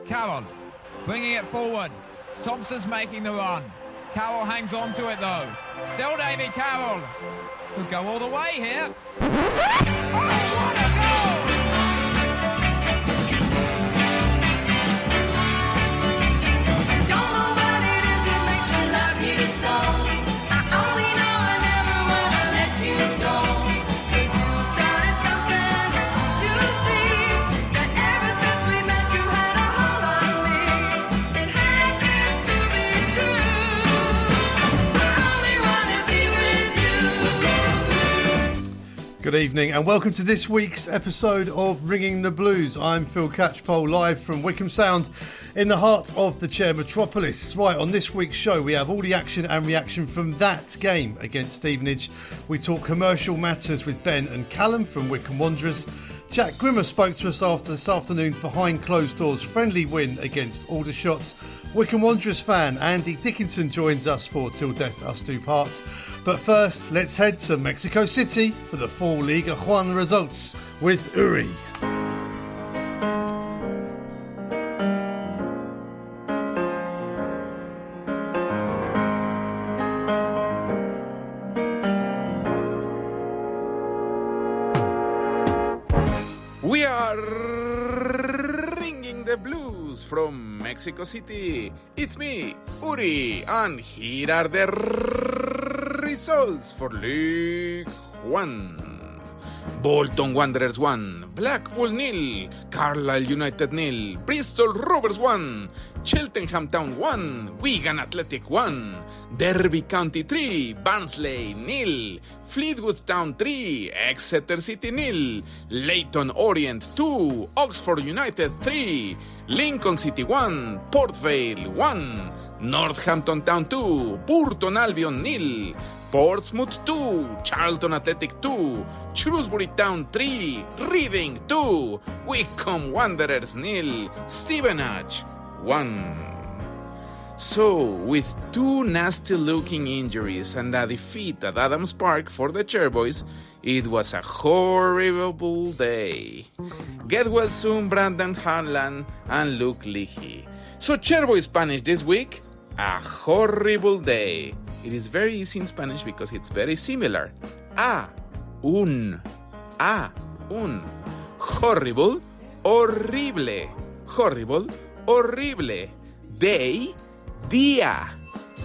Callum bringing it forward. Thompson's making the run. Carroll hangs on to it though. Still Davy Carroll. Could go all the way here. Oh, what a goal! I don't know what it is that makes me love you so. I only know I never want to let you go. 'Cause you started something, don't you see? That ever since we met you had a hold on me. It happens to be true. I only want to be with you. Good evening and welcome to this week's episode of Ringing the Blues. I'm Phil Catchpole, live from Wycombe Sound in the heart of the Chair Metropolis. Right, on this week's show we have all the action and reaction from that game against Stevenage. We talk commercial matters with Ben and Callum from Wycombe Wanderers. Jack Grimmer spoke to us after this afternoon's behind closed doors friendly win against Aldershot. Wycombe Wanderers fan Andy Dickinson joins us for Till Death Us Do Part. But first, let's head to Mexico City for the full Liga Juan results with Uri. We are ringing the blues from Mexico City. It's me, Uri, and here are the results for League One. Bolton Wanderers 1, Blackpool 0, Carlisle United 0, Bristol Rovers 1, Cheltenham Town 1, Wigan Athletic 1, Derby County 3, Barnsley 0, Fleetwood Town 3, Exeter City 0, Leyton Orient 2, Oxford United 3, Lincoln City 1, Port Vale 1, Northampton Town 2, Burton Albion 0, Portsmouth 2, Charlton Athletic 2, Shrewsbury Town 3, Reading 2, Wycombe Wanderers 0, Stevenage 1. So, with two nasty-looking injuries and a defeat at Adams Park for the Chairboys, it was a horrible day. Get well soon, Brandon Hanlan and Luke Leahy. So, Chairboy Spanish this week, a horrible day. It is very easy in Spanish because it's very similar. Un. Horrible, horrible. Horrible, horrible. Day, dia.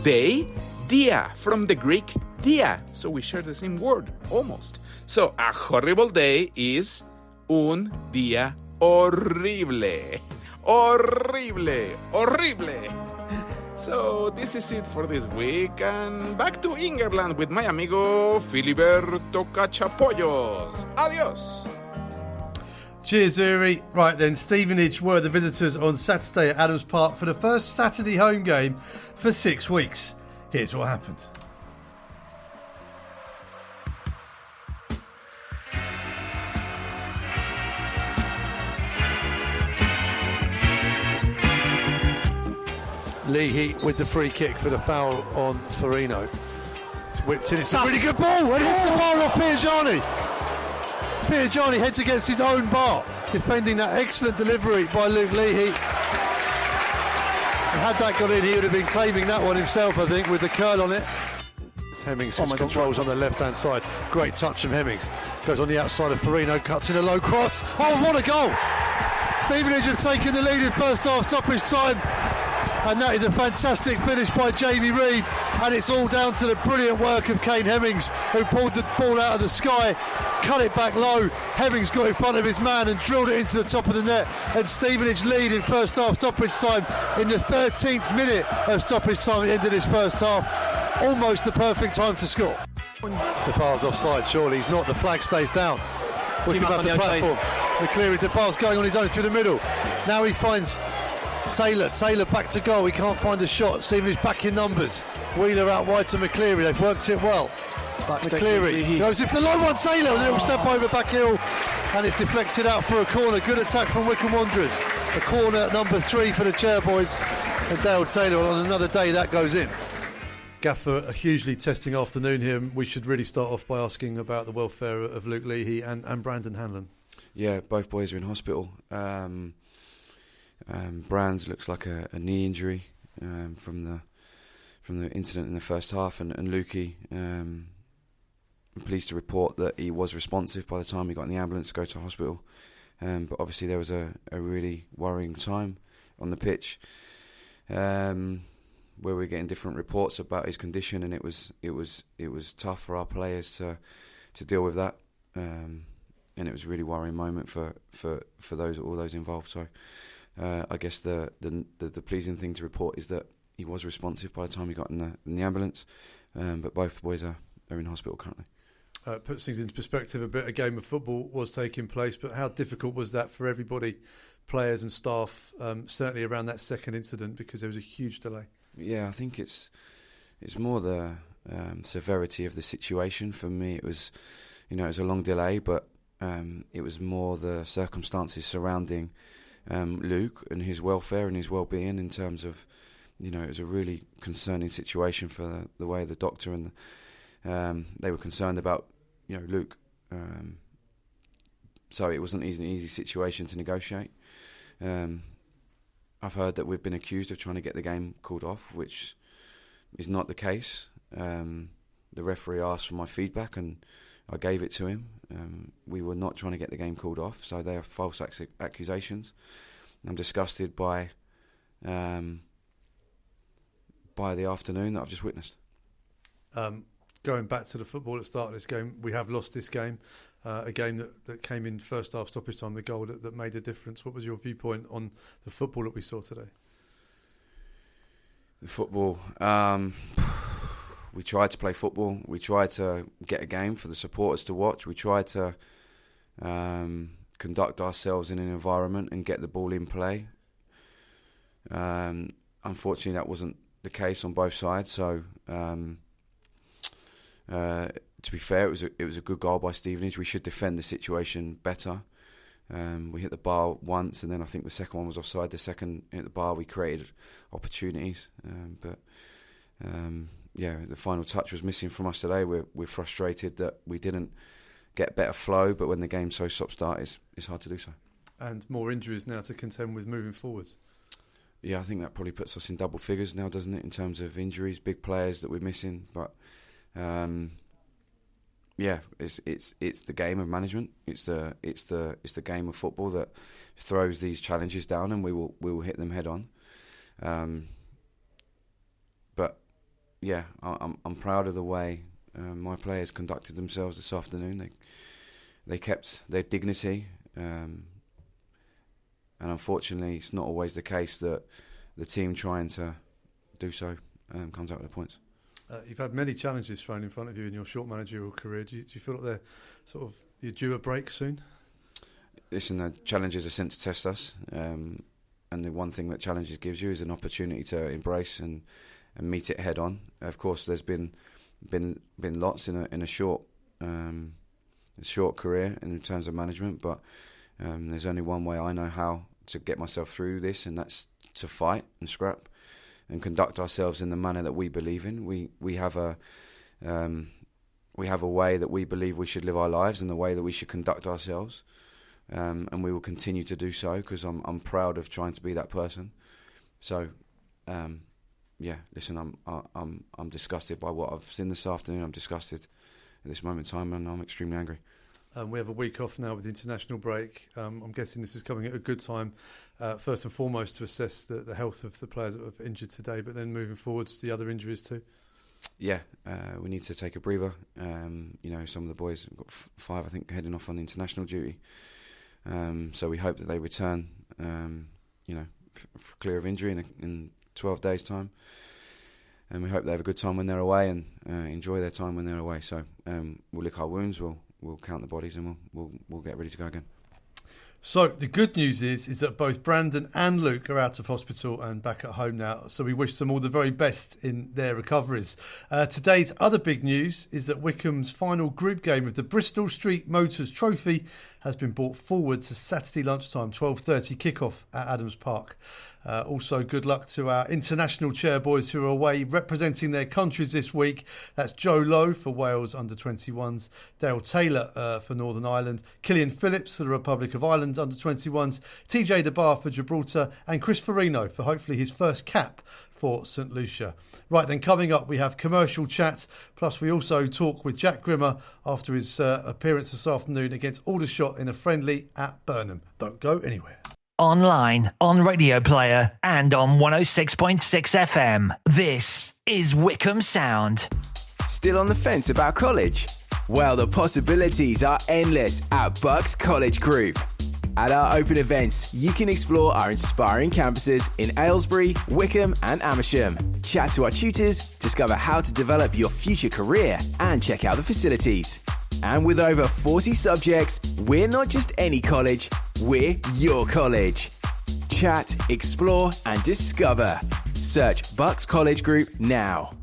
Day, dia. From the Greek, dia. So we share the same word, almost. So a horrible day is un día horrible. Horrible, horrible. So this is it for this week, and back to England with my amigo Filiberto Cachapollos. Adios. Cheers, Uri. Right then, Stevenage were the visitors on Saturday at Adams Park for the first Saturday home game for 6 weeks. Here's what happened. Leahy with the free kick for the foul on Farino. It's whipped in. It's a really good ball. And it's the bar off Piergiani. Piergiani heads against his own bar, defending that excellent delivery by Luke Leahy. And had that got in, he would have been claiming that one himself, I think, with the curl on it. Hemmings controls on the left-hand side. Great touch from Hemmings. Goes on the outside of Farino, cuts in a low cross. Oh, what a goal! Stevenage have taken the lead in first half stoppage time. And that is a fantastic finish by Jamie Reid, and it's all down to the brilliant work of Kane Hemmings, who pulled the ball out of the sky, cut it back low. Hemmings got in front of his man and drilled it into the top of the net, and Stevenage lead in first half stoppage time in the 13th minute of stoppage time at the end of this first half. Almost the perfect time to score. The bar's offside, surely he's not. The flag stays down. Looking up the platform. McCleary, the bar's going on his own through the middle. Now he finds Taylor back to goal. He can't find a shot. Stevenage back in numbers. Wheeler out wide to McCleary. They've worked it well. McCleary goes in for the low one. Taylor with a little step over back heel, and it's deflected out for a corner. Good attack from Wycombe Wanderers. A corner number 3 for the Chairboys, and Dale Taylor on another day that goes in. Gaffer, a hugely testing afternoon here. We should really start off by asking about the welfare of Luke Leahy and Brandon Hanlan. Yeah, both boys are in hospital. Brands looks like a knee injury from the incident in the first half, and Lukey, I'm pleased to report that he was responsive by the time he got in the ambulance to go to hospital. But obviously there was a really worrying time on the pitch, where we were getting different reports about his condition, and it was tough for our players to deal with that, and it was a really worrying moment for all those involved. So I guess the pleasing thing to report is that he was responsive by the time he got in the ambulance, but both boys are in hospital currently. Puts things into perspective a bit. A game of football was taking place, but how difficult was that for everybody, players and staff, certainly around that second incident, because there was a huge delay? Yeah, I think it's more the severity of the situation. For me, it was a long delay, but it was more the circumstances surrounding Luke and his welfare and his well-being, in terms of, it was a really concerning situation for the way the doctor and they were concerned about Luke. So it wasn't an easy situation to negotiate. I've heard that we've been accused of trying to get the game called off, which is not the case. The referee asked for my feedback and I gave it to him. We were not trying to get the game called off, so they are false accusations. I'm disgusted by the afternoon that I've just witnessed. Going back to the football at the start of this game, we have lost this game, a game that came in first half stoppage time, the goal that made a difference. What was your viewpoint on the football that we saw today? The football, we tried to play football. We tried to get a game for the supporters to watch. We tried to conduct ourselves in an environment and get the ball in play. Unfortunately, that wasn't the case on both sides. So, to be fair, it was a good goal by Stevenage. We should defend the situation better. We hit the bar once, and then I think the second one was offside. The second hit the bar, we created opportunities, but the final touch was missing from us today. We're frustrated that we didn't get better flow, but when the game's so stop-start, it's hard to do so. And more injuries now to contend with moving forwards. Yeah, I think that probably puts us in double figures now, doesn't it, in terms of injuries, big players that we're missing. But it's the game of management. It's the game of football that throws these challenges down, and we will hit them head on. But yeah, I'm proud of the way my players conducted themselves this afternoon. They kept their dignity, and unfortunately, it's not always the case that the team trying to do so comes out with the points. You've had many challenges thrown in front of you in your short managerial career. Do you feel like you're due a break soon? Listen, the challenges are sent to test us, and the one thing that challenges gives you is an opportunity to embrace and meet it head on. Of course, there's been lots in a short career in terms of management, but there's only one way I know how to get myself through this, and that's to fight and scrap and conduct ourselves in the manner that we believe in. We have a way that we believe we should live our lives and the way that we should conduct ourselves, and we will continue to do so, because I'm proud of trying to be that person. So, listen, I'm disgusted by what I've seen this afternoon. I'm disgusted at this moment in time, and I'm extremely angry. We have a week off now with the international break. I'm guessing this is coming at a good time, first and foremost, to assess the health of the players that have injured today, but then moving forwards, the other injuries too. Yeah, we need to take a breather. Some of the boys have got 5, I think, heading off on international duty. So we hope that they return, clear of injury in 12 days' time. And we hope they have a good time when they're away and enjoy their time when they're away. So we'll lick our wounds, we'll count the bodies, and we'll get ready to go again. So the good news is that both Brandon and Luke are out of hospital and back at home now. So we wish them all the very best in their recoveries. Today's other big news is that Wycombe's final group game of the Bristol Street Motors Trophy has been brought forward to Saturday lunchtime, 12:30 kickoff at Adams Park. Also, good luck to our international Chairboys who are away representing their countries this week. That's Joe Lowe for Wales under-21s, Dale Taylor for Northern Ireland, Killian Phillips for the Republic of Ireland under-21s, TJ DeBar for Gibraltar, and Chris Farino for hopefully his first cap for St Lucia. Right then, coming up we have commercial chat, plus we also talk with Jack Grimmer after his appearance this afternoon against Aldershot in a friendly at Burnham. Don't go anywhere. Online, on Radio Player, and on 106.6 FM. This is Wycombe Sound. Still on the fence about college? Well, the possibilities are endless at Bucks College Group. At our open events, you can explore our inspiring campuses in Aylesbury, Wycombe and Amersham. Chat to our tutors, discover how to develop your future career, and check out the facilities. And with over 40 subjects, we're not just any college, we're your college. Chat, explore and discover. Search Bucks College Group now.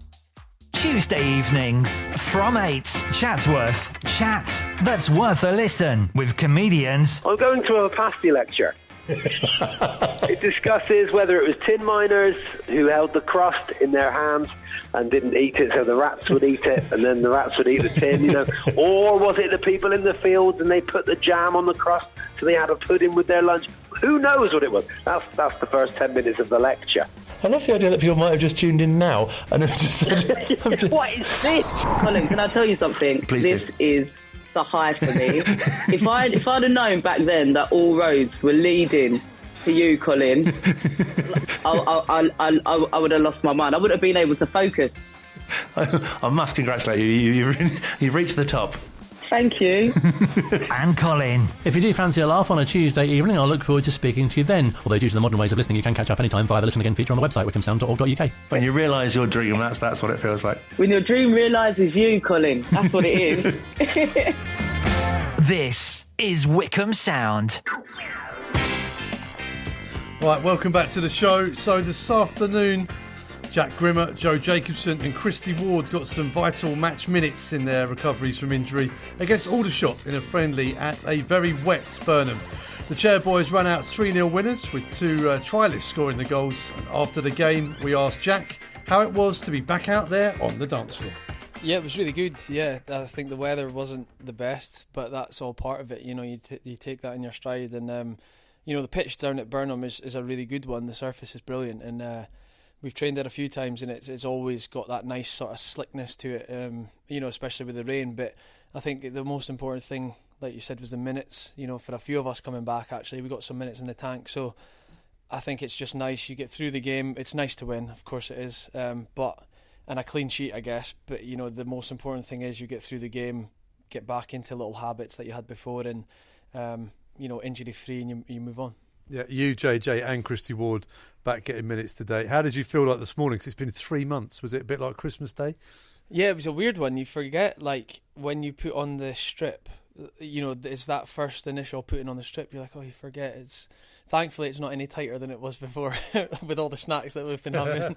Tuesday evenings from 8, Chatsworth. Chat that's worth a listen with comedians. I'm going to a pasty lecture. It discusses whether it was tin miners who held the crust in their hands and didn't eat it, so the rats would eat it, and then the rats would eat the tin, or was it the people in the fields and they put the jam on the crust so they had a pudding with their lunch? Who knows what it was? That's the first 10 minutes of the lecture. I love the idea that people might have just tuned in now and have just said, What is this? Colin, can I tell you something? Please this do. is the high for me. if I'd have known back then that all roads were leading to you, Colin, I would have lost my mind. I wouldn't have been able to focus. I must congratulate you. You've reached the top. Thank you. And Colin. If you do fancy a laugh on a Tuesday evening, I'll look forward to speaking to you then. Although due to the modern ways of listening, you can catch up anytime via the Listen Again feature on the website, wicomsound.org.uk. When you realise your dream, that's what it feels like. When your dream realises you, Colin, that's what it is. This is Wycombe Sound. Right, welcome back to the show. So this afternoon, Jack Grimmer, Joe Jacobson and Christy Ward got some vital match minutes in their recoveries from injury against Aldershot in a friendly at a very wet Burnham. The Chairboys ran out 3-0 winners with two trialists scoring the goals. And after the game, we asked Jack how it was to be back out there on the dance floor. Yeah, it was really good. Yeah, I think the weather wasn't the best, but that's all part of it. You take that in your stride. And, the pitch down at Burnham is a really good one. The surface is brilliant. And we've trained it a few times, and it's always got that nice sort of slickness to it, especially with the rain. But I think the most important thing, like you said, was the minutes. For a few of us coming back, actually, we got some minutes in the tank. So I think it's just nice. You get through the game. It's nice to win, of course it is. And a clean sheet, I guess. But, the most important thing is you get through the game, get back into little habits that you had before, and, injury-free, and you move on. Yeah, you, JJ and Christy Ward back getting minutes today. How did you feel like this morning? Because it's been 3 months. Was it a bit like Christmas Day? Yeah, it was a weird one. You forget, like, when you put on the strip, it's that first initial putting on the strip. You're like, oh, you forget. Thankfully, it's not any tighter than it was before with all the snacks that we've been having.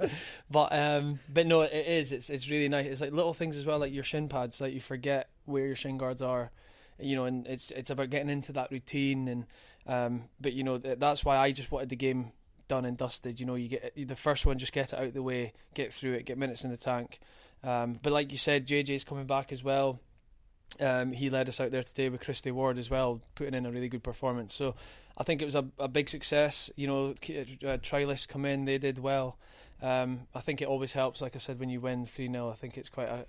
but no, it is. It's really nice. It's like little things as well, like your shin pads. Like you forget where your shin guards are, and it's about getting into that routine. And but that's why I just wanted the game done and dusted. You get the first one, just get it out of the way, get through it, get minutes in the tank. But like you said, JJ's coming back as well. He led us out there today with Christy Ward as well, putting in a really good performance. So I think it was a big success. Trialists come in, they did well. I think it always helps, like I said, when you win 3-0. I think it's quite a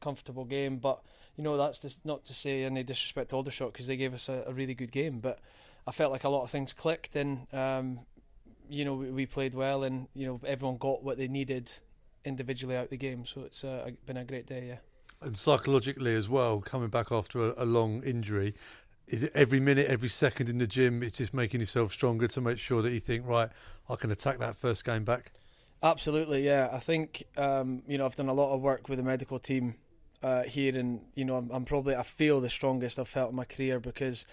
comfortable game. But that's just not to say any disrespect to Aldershot, because they gave us a really good game. But I felt like a lot of things clicked, and we played well, and everyone got what they needed individually out the game. So it's been a great day. Yeah. And psychologically as well, coming back after a long injury, is it every minute, every second in the gym, it's just making yourself stronger to make sure that you think, right, I can attack that first game back? Absolutely, yeah. I think, I've done a lot of work with the medical team here, and, I feel the strongest I've felt in my career, because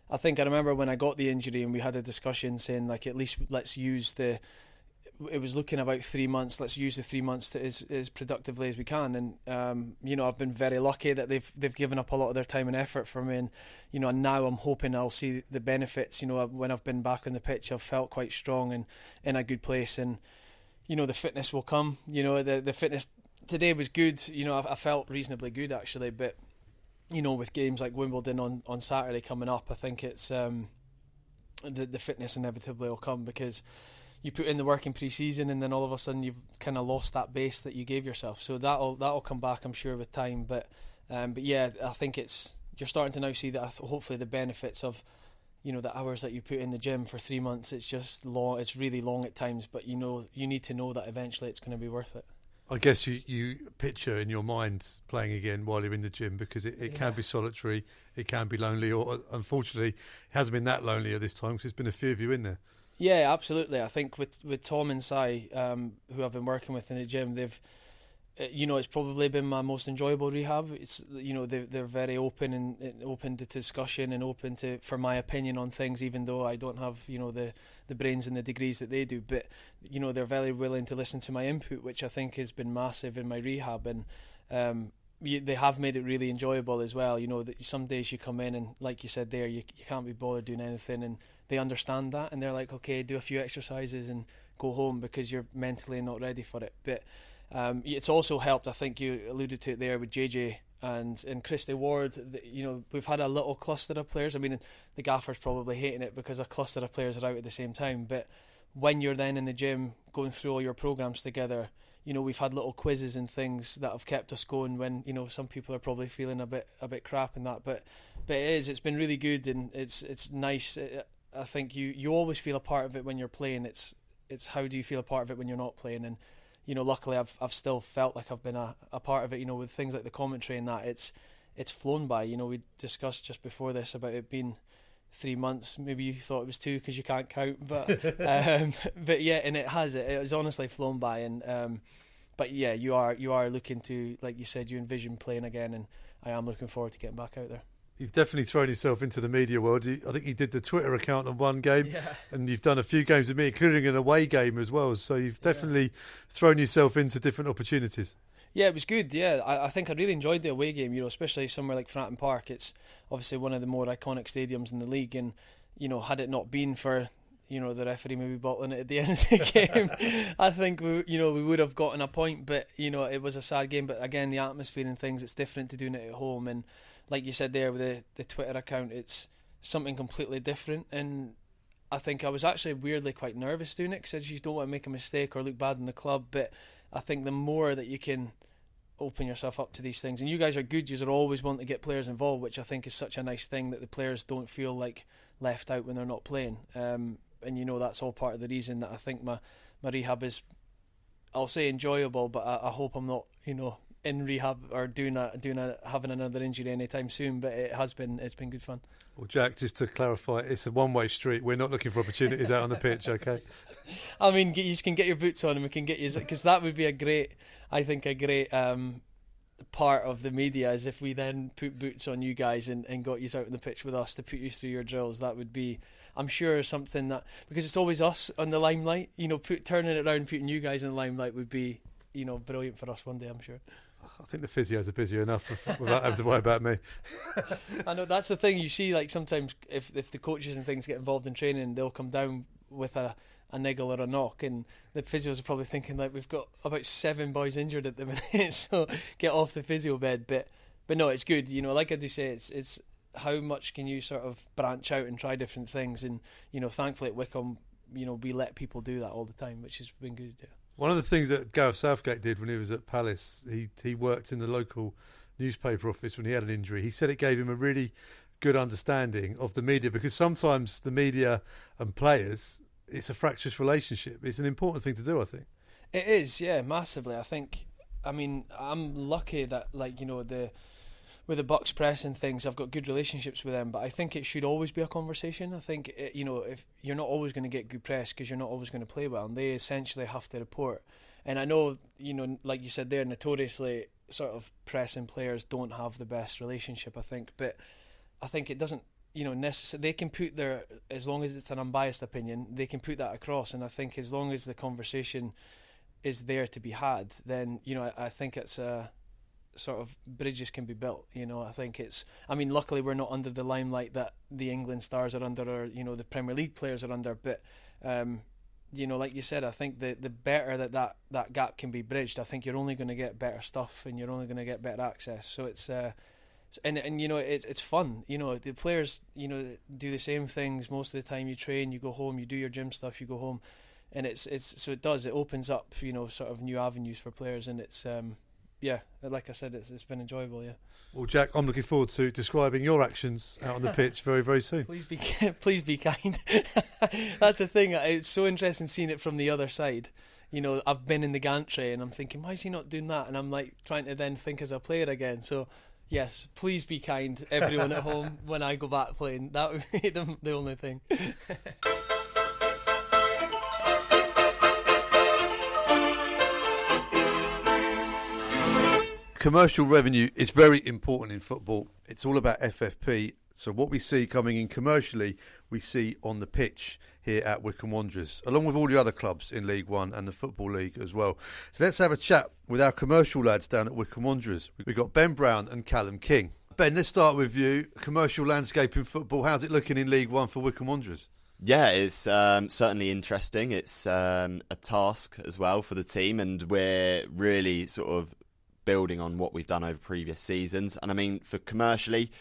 I remember when I got the injury and we had a discussion saying, like, at least let's use it was looking about 3 months. Let's use the 3 months to as productively as we can. And I've been very lucky that they've given up a lot of their time and effort for me. And and now I'm hoping I'll see the benefits. When I've been back on the pitch, I've felt quite strong and in a good place. And the fitness will come. The fitness today was good. I felt reasonably good actually. But with games like Wimbledon on Saturday coming up, I think it's the fitness inevitably will come, because you put in the work in pre-season and then all of a sudden you've kind of lost that base that you gave yourself. So that'll come back, I'm sure, with time. But yeah, I think you're starting to now see that hopefully the benefits of the hours that you put in the gym for 3 months. It's just long. It's really long at times, but you need to know that eventually it's going to be worth it. I guess you picture in your mind playing again while you're in the gym, because it can be solitary, it can be lonely, or unfortunately it hasn't been that lonely at this time because there's been a few of you in there. Yeah, absolutely. I think with Tom and Si, who I've been working with in the gym, they've, it's probably been my most enjoyable rehab. It's they're very open and open to discussion and open for my opinion on things, even though I don't have the brains and the degrees that they do. But they're very willing to listen to my input, which I think has been massive in my rehab. And they have made it really enjoyable as well. That some days you come in and, like you said there, you can't be bothered doing anything, and they understand that, and they're like, okay, do a few exercises and go home because you're mentally not ready for it. But it's also helped, I think you alluded to it there, with JJ and Christy Ward. We've had a little cluster of players. I mean, the gaffer's probably hating it because a cluster of players are out at the same time, but when you're then in the gym going through all your programs together, we've had little quizzes and things that have kept us going when some people are probably feeling a bit crap and that, but it's been really good, and it's nice. I think you always feel a part of it when you're playing. It's how do you feel a part of it when you're not playing? And luckily I've still felt like I've been a part of it. With things like the commentary and that, it's flown by. We discussed just before this about it being 3 months. Maybe you thought it was 2 because you can't count, but but yeah, and it has honestly flown by. And but yeah, you are looking to, like you said, you envision playing again, and I am looking forward to getting back out there. You've definitely thrown yourself into the media world. I think you did the Twitter account on one game, and you've done a few games with me, including an away game as well. So you've definitely thrown yourself into different opportunities. Yeah, it was good. Yeah, I think I really enjoyed the away game, especially somewhere like Fratton Park. It's obviously one of the more iconic stadiums in the league, and had it not been for the referee maybe bottling it at the end of the game, I think we would have gotten a point. But it was a sad game. But again, the atmosphere and things, it's different to doing it at home. And like you said there with the Twitter account, it's something completely different. And I think I was actually weirdly quite nervous doing it, because you don't want to make a mistake or look bad in the club. But I think the more that you can open yourself up to these things, and you guys are good, you are always want to get players involved, which I think is such a nice thing, that the players don't feel like left out when they're not playing. And that's all part of the reason that I think my rehab is, I'll say, enjoyable, but I hope I'm not in rehab or having another injury anytime soon. But it's been good fun. Well, Jack, just to clarify, it's a one-way street. We're not looking for opportunities out on the pitch, okay? I mean, you can get your boots on and we can get you, because that would be a great part of the media, is if we then put boots on you guys and got you out on the pitch with us to put you through your drills. That would be, I'm sure, something that, because it's always us on the limelight, turning it around, putting you guys in the limelight would be, brilliant for us one day, I'm sure. I think the physios are busy enough without having to worry about me. I know, that's the thing. You see, like, sometimes if the coaches and things get involved in training, they'll come down with a niggle or a knock, and the physios are probably thinking, like, we've got about 7 boys injured at the minute, so get off the physio bed. But no, it's good. Like I do say, it's how much can you sort of branch out and try different things, and thankfully at Wycombe, we let people do that all the time, which has been good. Yeah. One of the things that Gareth Southgate did when he was at Palace, he worked in the local newspaper office when he had an injury. He said it gave him a really good understanding of the media, because sometimes the media and players, it's a fractious relationship. It's an important thing to do, I think. It is, yeah, massively. I'm lucky that, with the Bucks press and things, I've got good relationships with them, but I think it should always be a conversation. I think, if you're not always going to get good press because you're not always going to play well, and they essentially have to report. And I know, like you said there, notoriously sort of press and players don't have the best relationship, I think, but I think it doesn't they can put their, as long as it's an unbiased opinion, they can put that across. And I think as long as the conversation is there to be had, then I think it's a sort of bridges can be built. I think luckily we're not under the limelight that the England stars are under, or the Premier League players are under. But like you said, I think the better that gap can be bridged, I think you're only going to get better stuff and you're only going to get better access. So it's it's fun. The players do the same things most of the time. You train, you go home, you do your gym stuff, you go home, and it opens up sort of new avenues for players, and it's like I said, it's been enjoyable. Yeah. Well, Jack, I'm looking forward to describing your actions out on the pitch very, very soon. Please be kind. That's the thing. It's so interesting seeing it from the other side. I've been in the gantry and I'm thinking, why is he not doing that? And I'm like trying to then think as a player again. So yes, please be kind, everyone at home, when I go back playing. That would be the only thing. Commercial revenue is very important in football. It's all about FFP. So what we see coming in commercially, we see on the pitch here at Wycombe Wanderers, along with all the other clubs in League One and the Football League as well. So let's have a chat with our commercial lads down at Wycombe Wanderers. We've got Ben Brown and Callum King. Ben, let's start with you. Commercial landscape in football, how's it looking in League One for Wycombe Wanderers? Yeah, it's certainly interesting. It's a task as well for the team, and we're really sort of building on what we've done over previous seasons. And I mean, for commercially,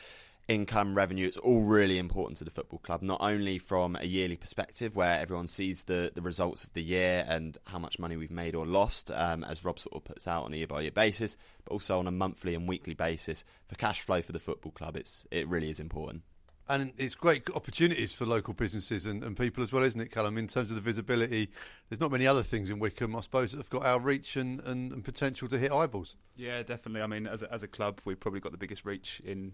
income, revenue, it's all really important to the football club, not only from a yearly perspective where everyone sees the results of the year and how much money we've made or lost, as Rob sort of puts out on a year-by-year basis, but also on a monthly and weekly basis for cash flow for the football club. It really is important. And it's great opportunities for local businesses and people as well, isn't it, Callum? In terms of the visibility, there's not many other things in Wycombe, I suppose, that have got our reach and potential to hit eyeballs. Yeah, definitely. I mean, as a club, we've probably got the biggest reach in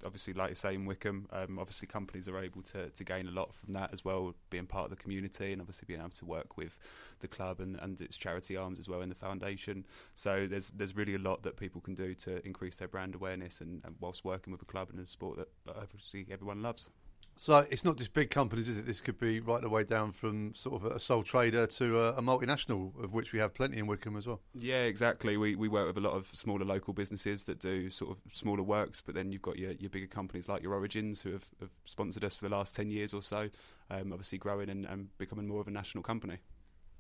obviously, like you say, in Wycombe. Obviously, companies are able to gain a lot from that as well, being part of the community and obviously being able to work with the club and its charity arms as well in the foundation. So there's really a lot that people can do to increase their brand awareness and whilst working with a club and a sport that obviously everyone loves. So it's not just big companies, is it? This could be right the way down from sort of a sole trader to a multinational, of which we have plenty in Wycombe as well. Yeah, exactly. We work with a lot of smaller local businesses that do sort of smaller works, but then you've got your bigger companies like your Origins who have sponsored us for the last 10 years or so, obviously growing and becoming more of a national company.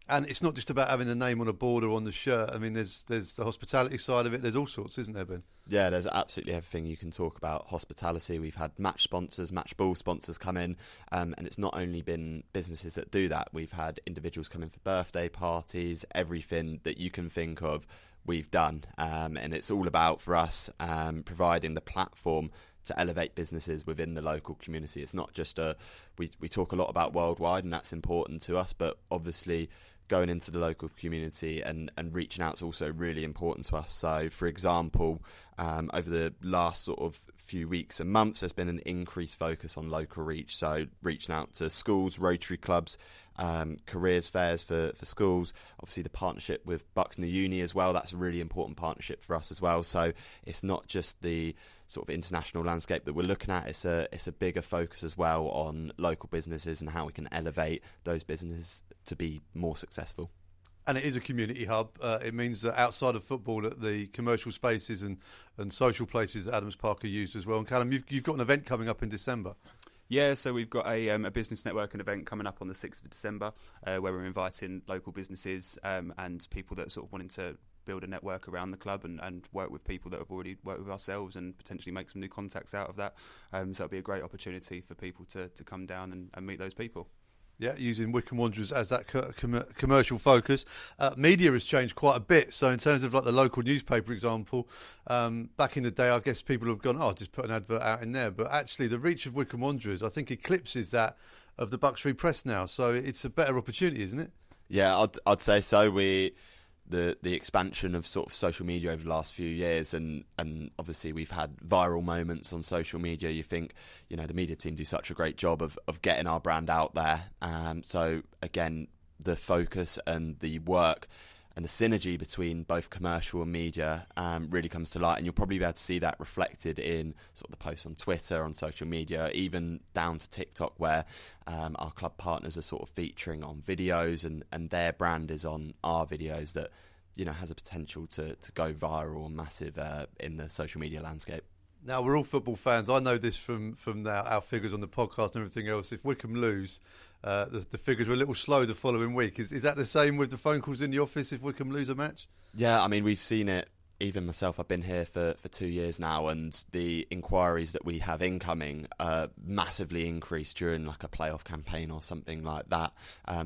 And it's not just about having a name on a board or on the shirt. I mean, there's the hospitality side of it. There's all sorts, isn't there, Ben? Yeah, there's absolutely everything you can talk about. Hospitality, we've had match sponsors, match ball sponsors come in, and it's not only been businesses that do that. We've had individuals come in for birthday parties, everything that you can think of we've done. And it's all about, for us, providing the platform to elevate businesses within the local community. It's not just we talk a lot about worldwide, and that's important to us, but obviously going into the local community and reaching out is also really important to us. So, for example, over the last sort of few weeks and months, there's been an increased focus on local reach. So, reaching out to schools, Rotary clubs, careers fairs for schools. Obviously, the partnership with Bucks New Uni as well. That's a really important partnership for us as well. So, it's not just the sort of international landscape that we're looking at. It's a bigger focus as well on local businesses and how we can elevate those businesses to be more successful. And it is a community hub. It means that outside of football, that the commercial spaces and social places that Adams Park are used as well. And Callum, you've got an event coming up in December. Yeah, so we've got a business networking event coming up on the 6th of December where we're inviting local businesses and people that are sort of wanting to build a network around the club and work with people that have already worked with ourselves and potentially make some new contacts out of that. So it'll be a great opportunity for people to come down and meet those people. Yeah, using Wycombe Wanderers as that commercial focus. Media has changed quite a bit. So in terms of like the local newspaper, for example, back in the day, I guess people have gone, just put an advert out in there. But actually the reach of Wycombe Wanderers, I think, eclipses that of the Bucks Free Press now. So it's a better opportunity, isn't it? Yeah, I'd say so. The expansion of sort of social media over the last few years and obviously we've had viral moments on social media. You think, the media team do such a great job of getting our brand out there. So again, the focus and the work the synergy between both commercial and media really comes to light, and you'll probably be able to see that reflected in sort of the posts on Twitter, on social media, even down to TikTok, where our club partners are sort of featuring on videos, and their brand is on our videos that, you know, has a potential to go viral and massive in the social media landscape. Now, we're all football fans. I know this from our figures on the podcast and everything else. If Wycombe lose, the figures were a little slow the following week. Is that the same with the phone calls in the office if Wycombe lose a match? Yeah, I mean, we've seen it. Even myself, I've been here for 2 years now, and the inquiries that we have incoming massively increased during like a playoff campaign or something like that.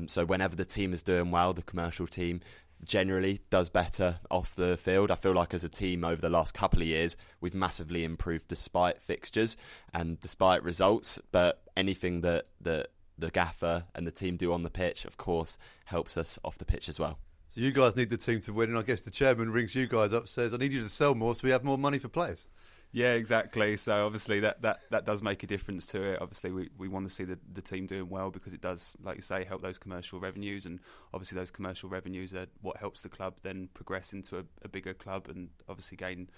So whenever the team is doing well, the commercial team generally does better off the field. I feel like as a team over the last couple of years, we've massively improved despite fixtures and despite results. But anything that the gaffer and the team do on the pitch, of course, helps us off the pitch as well. So you guys need the team to win, and I guess the chairman rings you guys up, says, I need you to sell more so we have more money for players. Yeah, exactly. So obviously that does make a difference to it. Obviously we want to see the team doing well, because it does, like you say, help those commercial revenues, and obviously those commercial revenues are what helps the club then progress into a bigger club, and obviously gain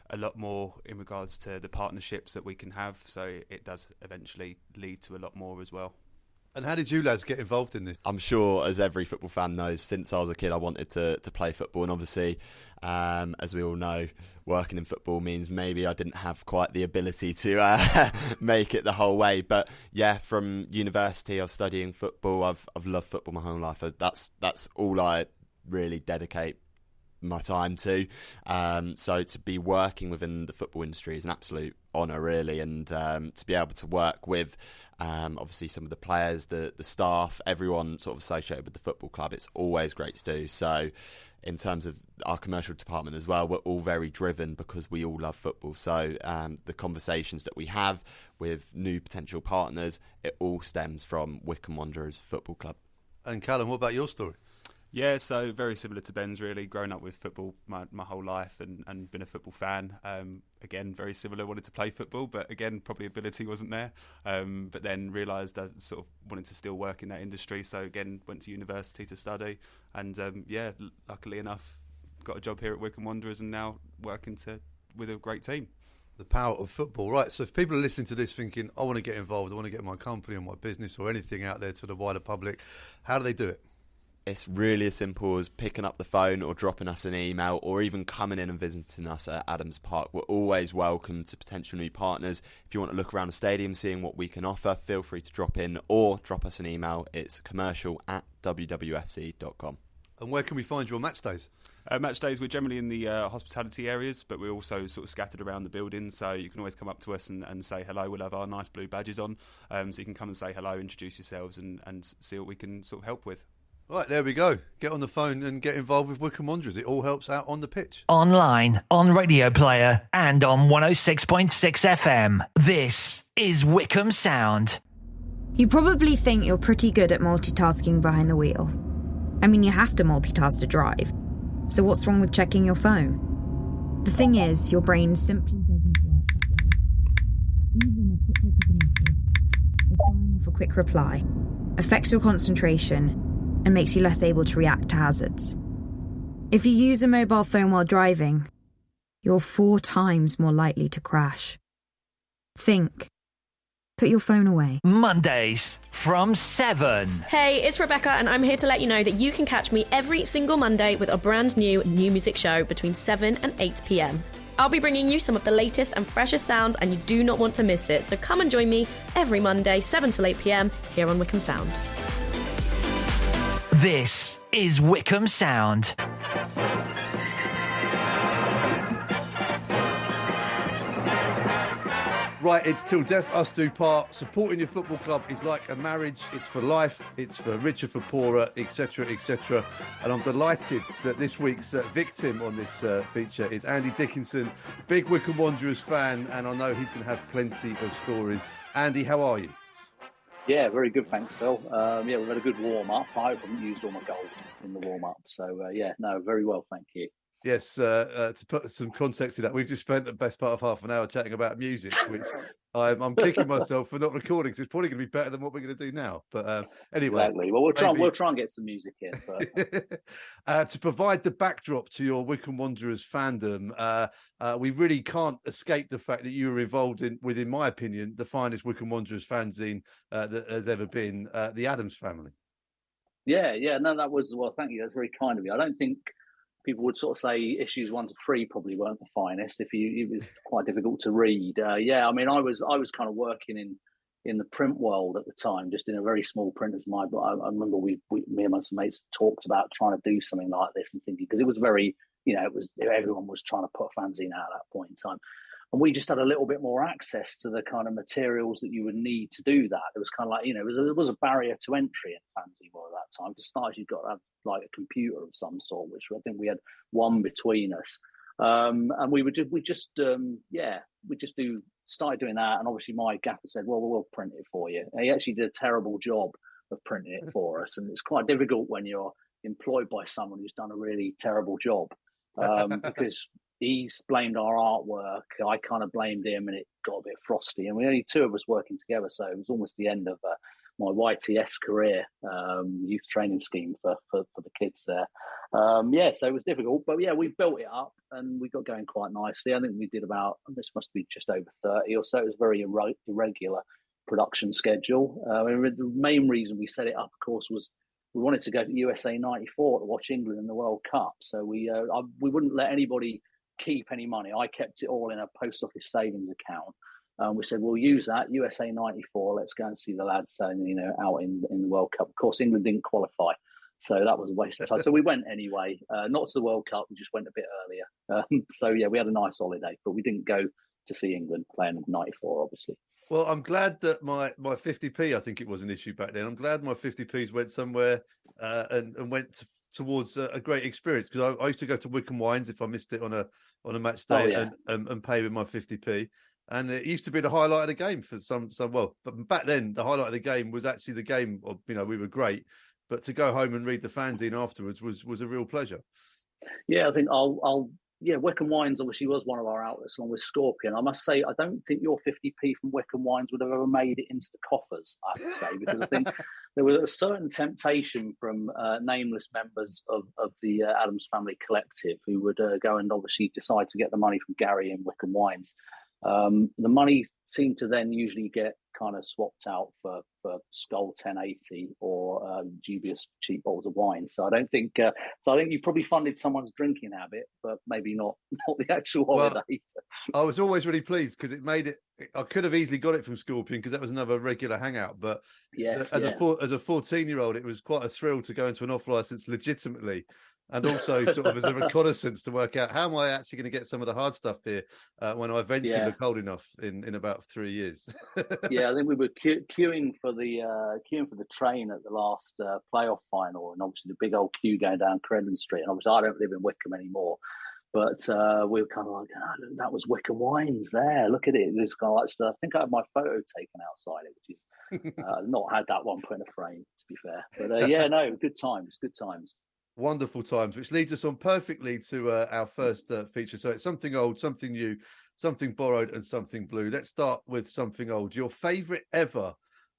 a lot more in regards to the partnerships that we can have. So it does eventually lead to a lot more as well. And how did you lads get involved in this? I'm sure, as every football fan knows, since I was a kid I wanted to play football, and obviously, as we all know, working in football means maybe I didn't have quite the ability to make it the whole way. But yeah, from university I was studying football. I've loved football my whole life. That's all I really dedicate my time to. So to be working within the football industry is an absolute honour, really, and to be able to work with obviously some of the players, the staff, everyone sort of associated with the football club, it's always great to do. So in terms of our commercial department as well, we're all very driven because we all love football. So the conversations that we have with new potential partners, it all stems from Wycombe Wanderers Football Club. And Callum, what about your story? Yeah, so very similar to Ben's, really. Grown up with football my whole life and been a football fan. Again, very similar, wanted to play football, but again, probably ability wasn't there. But then realised I sort of wanted to still work in that industry. So again, went to university to study. And luckily enough, got a job here at Wycombe Wanderers and now working with a great team. The power of football, right? So if people are listening to this thinking, I want to get involved, I want to get my company or my business or anything out there to the wider public, how do they do it? It's really as simple as picking up the phone or dropping us an email, or even coming in and visiting us at Adams Park. We're always welcome to potential new partners. If you want to look around the stadium, seeing what we can offer, feel free to drop in or drop us an email. It's commercial@wwfc.com. And where can we find you on match days? Match days, we're generally in the hospitality areas, but we're also sort of scattered around the building, so you can always come up to us and say hello. We'll have our nice blue badges on, so you can come and say hello, introduce yourselves, and see what we can sort of help with. Right, there we go. Get on the phone and get involved with Wycombe Wanderers. It all helps out on the pitch. Online, on Radio Player, and on 106.6 FM. This is Wycombe Sound. You probably think you're pretty good at multitasking behind the wheel. I mean, you have to multitask to drive. So what's wrong with checking your phone? The thing is, your brain simply doesn't work that way. Even a quick look at a message or firing off a quick reply affects your concentration and makes you less able to react to hazards. If you use a mobile phone while driving, you're 4 times more likely to crash. Think. Put your phone away. Mondays from 7. Hey, it's Rebecca, and I'm here to let you know that you can catch me every single Monday with a brand new music show between 7 and 8 p.m. I'll be bringing you some of the latest and freshest sounds, and you do not want to miss it. So come and join me every Monday, 7 till 8 p.m. here on Wycombe Sound. This is Wycombe Sound. Right, it's till death us do part. Supporting your football club is like a marriage. It's for life. It's for richer, for poorer, etc., etc. And I'm delighted that this week's victim on this feature is Andy Dickinson, big Wycombe Wanderers fan, and I know he's going to have plenty of stories. Andy, how are you? Yeah, very good, thanks, Phil. We've had a good warm-up. I haven't used all my gold in the warm-up. So, very well, thank you. Yes, to put some context in that, we've just spent the best part of half an hour chatting about music, which I'm kicking myself for not recording, because it's probably going to be better than what we're going to do now. But anyway, Exactly. Well, we'll try and get some music in. But... to provide the backdrop to your Wycombe Wanderers fandom, we really can't escape the fact that you were involved in my opinion, the finest Wycombe Wanderers fanzine that has ever been, the Adams Family. Yeah, no, that was, well, thank you. That's very kind of you. I don't think people would sort of say issues 1 to 3 probably weren't the finest. It was quite difficult to read. Yeah, I mean, I was kind of working in the print world at the time, just in a very small print as mine. But I remember me and my mates talked about trying to do something like this and thinking, because it was very, everyone was trying to put a fanzine out at that point in time. And we just had a little bit more access to the kind of materials that you would need to do that. It was kind of like, there was a barrier to entry in fanzine world at that time. For starters, you've got to have like a computer of some sort, which I think we had one between us. And we started doing that. And obviously my gaffer said, well, we'll print it for you. And he actually did a terrible job of printing it for us. And it's quite difficult when you're employed by someone who's done a really terrible job, because he blamed our artwork. I kind of blamed him, and it got a bit frosty. And we only 2 of us working together, so it was almost the end of my YTS career, youth training scheme for the kids there. So it was difficult, but yeah, we built it up and we got going quite nicely. I think we did this must be just over 30 or so. It was a very irregular production schedule. The main reason we set it up, of course, was we wanted to go to USA 94 to watch England in the World Cup. So we wouldn't let anybody keep any money. I kept it all in a post office savings account. We said, we'll use that, USA 94, let's go and see the lads out in the World Cup. Of course, England didn't qualify, so that was a waste of time. So we went anyway, not to the World Cup, we just went a bit earlier. So yeah, we had a nice holiday, but we didn't go to see England playing in 94, obviously. Well, I'm glad that my 50p, I think it was an issue back then, I'm glad my 50p's went somewhere and went towards a great experience, because I used to go to Wycombe Wines if I missed it on a match day and pay with my 50p. And it used to be the highlight of the game for some. Well, but back then the highlight of the game was actually the game. We were great, but to go home and read the fanzine afterwards was a real pleasure. Yeah, I think Wycombe Wines obviously was one of our outlets along with Scorpion. I must say, I don't think your 50p from Wycombe Wines would have ever made it into the coffers, I have to say, because I think there was a certain temptation from nameless members of the Adams Family Collective who would go and obviously decide to get the money from Gary and Wycombe Wines. The money seemed to then usually get kind of swapped out for Skull 1080 or dubious cheap bottles of wine. So I think you probably funded someone's drinking habit, but maybe not the actual holiday. I was always really pleased because it made it. I could have easily got it from Scorpion because that was another regular hangout. But as a 14-year-old, it was quite a thrill to go into an off license legitimately. And also sort of as a reconnaissance to work out how am I actually going to get some of the hard stuff here when I eventually look old enough in about 3 years. Yeah, I think we were queuing for the train at the last playoff final, and obviously the big old queue going down Crendon Street. And obviously I don't live in Wycombe anymore, but we were kind of like, that was Wycombe Wines there. Look at it. This kind of like stuff. I think I had my photo taken outside it, which is not had that one put in a frame, to be fair. But good times. Wonderful times, which leads us on perfectly to our first feature. So it's something old, something new, something borrowed, and something blue. Let's start with something old. Your favourite ever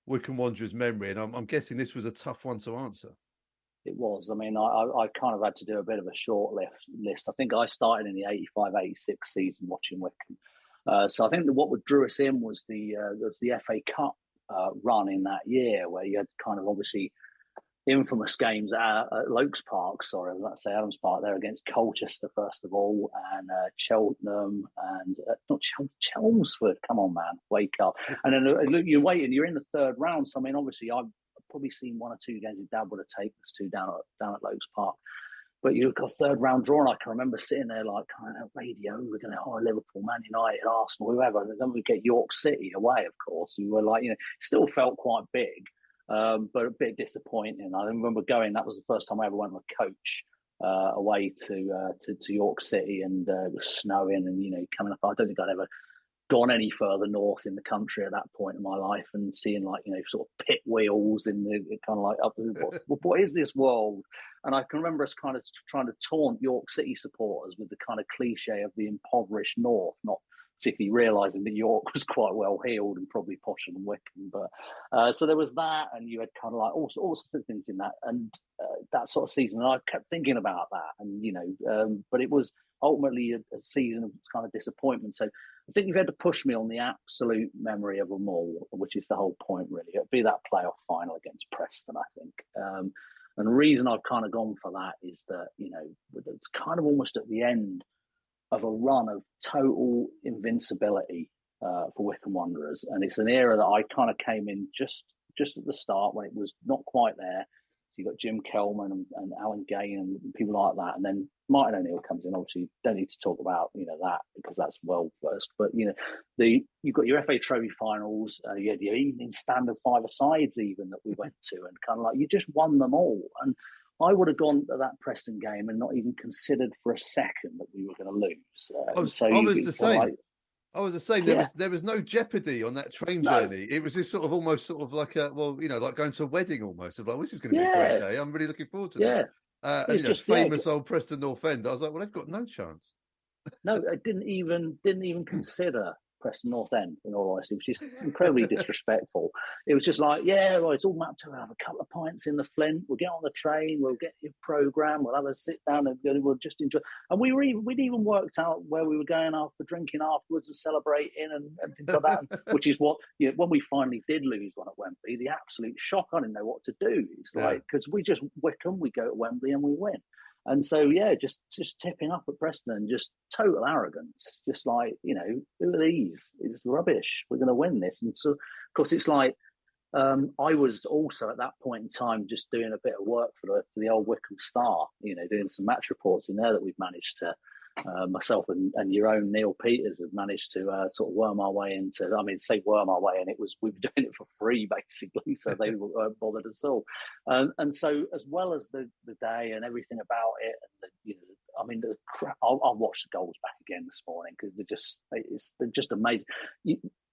Wycombe Wanderers memory, and I'm guessing this was a tough one to answer. It was. I mean, I kind of had to do a bit of a short list. I think I started in the 85-86 season watching Wycombe. So I think that what drew us in was the FA Cup run in that year, where you had kind of obviously infamous games at Lokes Park, sorry, I was about to say Adams Park, there against Colchester first of all, and Cheltenham, and not Chelmsford, come on man, wake up. And then you're waiting, you're in the third round, so I mean obviously I've probably seen 1 or 2 games that Dad would have taken us to down at Lokes Park, but you got third round draw, and I can remember sitting there like kind of radio, we're going to Liverpool, Man United, Arsenal, whoever, and then we get York City away, of course. We were like, still felt quite big. But a bit disappointing. I remember going. That was the first time I ever went with a coach away to York City, and it was snowing, and coming up. I don't think I'd ever gone any further north in the country at that point in my life, and seeing sort of pit wheels in the kind of like up. What is this world? And I can remember us kind of trying to taunt York City supporters with the kind of cliche of the impoverished North, not particularly realising that York was quite well heeled and probably posher than Wycombe. But so there was that, and you had kind of like all sorts of things in that, and that sort of season. And I kept thinking about that, and but it was ultimately a season of kind of disappointment. So I think you've had to push me on the absolute memory of them all, which is the whole point, really. It'd be that playoff final against Preston, I think. And the reason I've kind of gone for that is that, it's kind of almost at the end of a run of total invincibility for Wycombe Wanderers. And it's an era that I kind of came in just at the start when it was not quite there. So you've got Jim Kelman and Alan Gain and people like that. And then Martin O'Neill comes in. Obviously, don't need to talk about, that because that's well first. But, you've got your FA Trophy finals. You had your evening stand of five-a-sides even that we went to. And kind of like, you just won them all. And I would have gone to that Preston game and not even considered for a second that we were going to lose. I was the same. I was the same. There was no jeopardy on that train journey. It was this sort of like like going to a wedding almost. Of like, this is going to be a great day. I'm really looking forward to this. And famous old Preston North End. I was like, well, they've got no chance. No, I didn't even consider Preston North End, in all honesty, which is incredibly disrespectful. It was just like, it's all mapped to have a couple of pints in the Flint. We'll get on the train. We'll get your programme. We'll have a sit down and we'll just enjoy. And we'd even worked out where we were going out for drinking afterwards and celebrating and things like that, which is what, when we finally did lose one at Wembley, the absolute shock. I didn't know what to do. It's like, because we just Wycombe, we go to Wembley and we win. And so, just tipping up at Preston and just total arrogance, just like, who are these? It's rubbish. We're going to win this. And so, of course, it's like, I was also at that point in time just doing a bit of work for the old Wycombe Star, doing some match reports in there that we've managed to, myself and your own Neil Peters have managed to sort of worm our way into. I mean, say worm our way, and we were doing it for free basically, so they weren't bothered at all. And so, as well as the day and everything about it, and I'll watch the goals back again this morning because they're just amazing.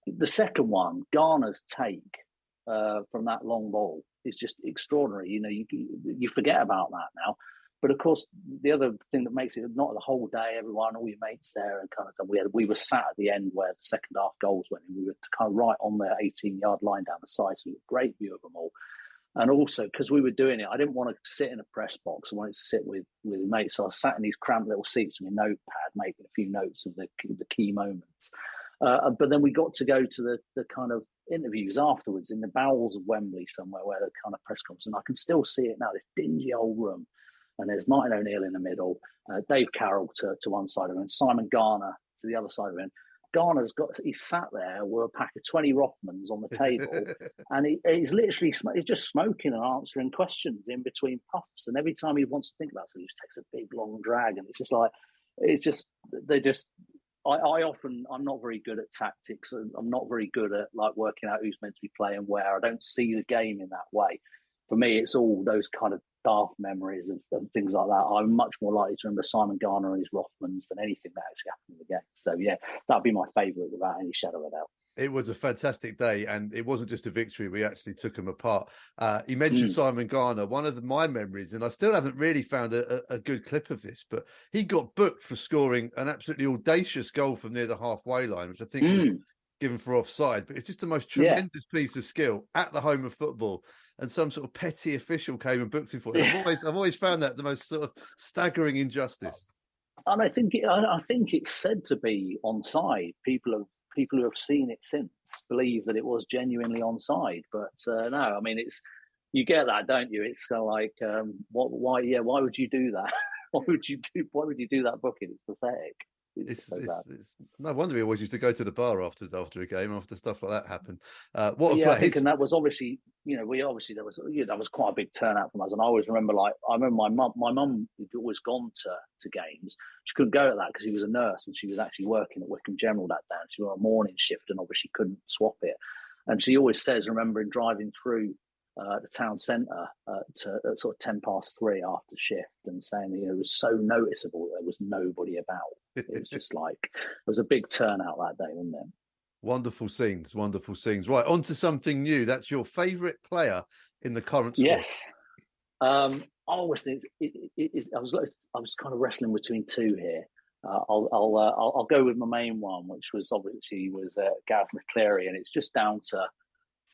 The second one, Garner's take from that long ball is just extraordinary. You forget about that now. But of course, the other thing that makes it not the whole day, everyone, all your mates there, and kind of thing. We were sat at the end where the second half goals went in. We were kind of right on the 18-yard line down the side, so we had a great view of them all. And also, because we were doing it, I didn't want to sit in a press box. I wanted to sit with mates. So I sat in these cramped little seats with my notepad, making a few notes of the key moments. But then we got to go to the kind of interviews afterwards in the bowels of Wembley somewhere where the kind of press conference, and I can still see it now, this dingy old room. And there's Martin O'Neill in the middle, Dave Carroll to one side of him, and Simon Garner to the other side of him. He's sat there with a pack of 20 Rothmans on the table, and he's literally just smoking and answering questions in between puffs. And every time he wants to think about it, he just takes a big long drag, and I'm not very good at tactics, and I'm not very good at like working out who's meant to be playing where. I don't see the game in that way. For me, it's all those kind of daft memories and things like that. I'm much more likely to remember Simon Garner and his Rothmans than anything that actually happened in the game. So, that'd be my favourite without any shadow of a doubt. It was a fantastic day, and it wasn't just a victory. We actually took them apart. You mentioned Simon Garner. One of my memories, and I still haven't really found a good clip of this, but he got booked for scoring an absolutely audacious goal from near the halfway line, which I think was given for offside. But it's just the most tremendous piece of skill at the home of football. And some sort of petty official came and booked him for it. I've always found that the most sort of staggering injustice. And I think it's said to be onside. People who have seen it since believe that it was genuinely onside. But no, I mean, you get that, don't you? It's kind of like, why would you do that? Why would you do that booking? It's pathetic. It's no wonder he always used to go to the bar after a game, after stuff like that happened. I think, and that was obviously, there was quite a big turnout from us. And I always remember, my mum had always gone to games. She couldn't go to that because she was a nurse and she was actually working at Wycombe General that day. She was on a morning shift and obviously couldn't swap it. And she always says, remembering driving through the town centre at sort of 3:10 after shift and saying, it was so noticeable that there was nobody about. It was just like, there was a big turnout that day, wasn't there? Wonderful scenes. Right, on to something new. That's your favourite player in the current squad. Yes. always think I was kind of wrestling between two here. I'll go with my main one, which was obviously Garath McCleary, and it's just down to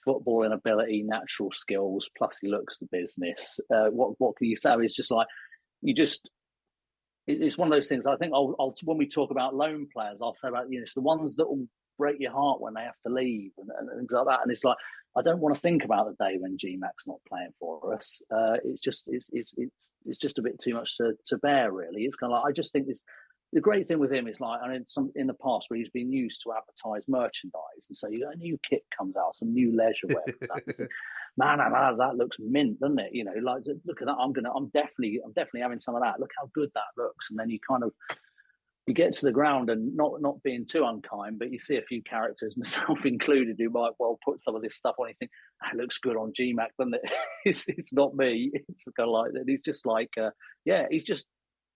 footballing ability, natural skills, plus he looks the business. What can you say? It's just like it's one of those things. I think I'll when we talk about loan players, I'll say about it's the ones that will break your heart when they have to leave and things like that. And it's like I don't want to think about the day when GMAC's not playing for us. It's just a bit too much to bear, really. It's kind of like I just think the great thing with him is like, I mean, in the past where he's been used to advertise merchandise, and so a new kit comes out, some new leisure wear comes out. Man, that looks mint, doesn't it? Like look at that. I'm definitely having some of that. Look how good that looks. And then you get to the ground and not being too unkind, but you see a few characters, myself included, who might well put some of this stuff on. You think that looks good on GMAC, doesn't it? It's not me. It's kind of like he's just like he's just.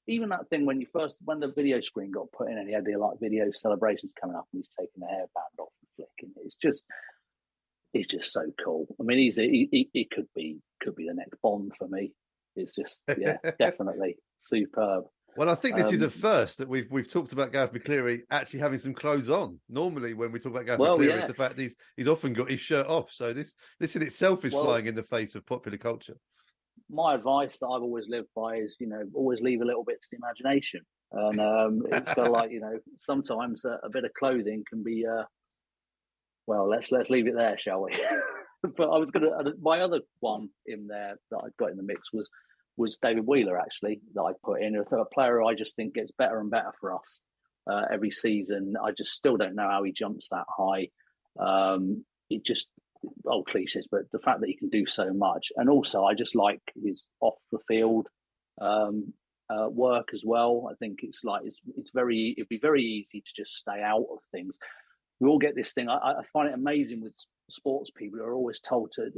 Even that thing when the video screen got put in and he had the video celebrations coming up and he's taking the hairband off and flicking, it's just so cool. I mean, he could be the next Bond for me. It's just definitely superb. Well, I think this is a first that we've talked about Garath McCleary actually having some clothes on. Normally, when we talk about Garath McCleary, it's the fact that he's often got his shirt off. So this in itself is flying in the face of popular culture. My advice that I've always lived by is, always leave a little bit to the imagination. And it's kind of like, sometimes a bit of clothing can be, let's leave it there, shall we? But my other one in there that I got in the mix was David Wheeler, actually, that I put in. A player who I just think gets better and better for us every season. I just still don't know how he jumps that high. It just... old cliches, but the fact that he can do so much, and also I just like his off the field work as well. I think it'd be very easy to just stay out of things. We all get this thing. I find it amazing with sports people who are always told to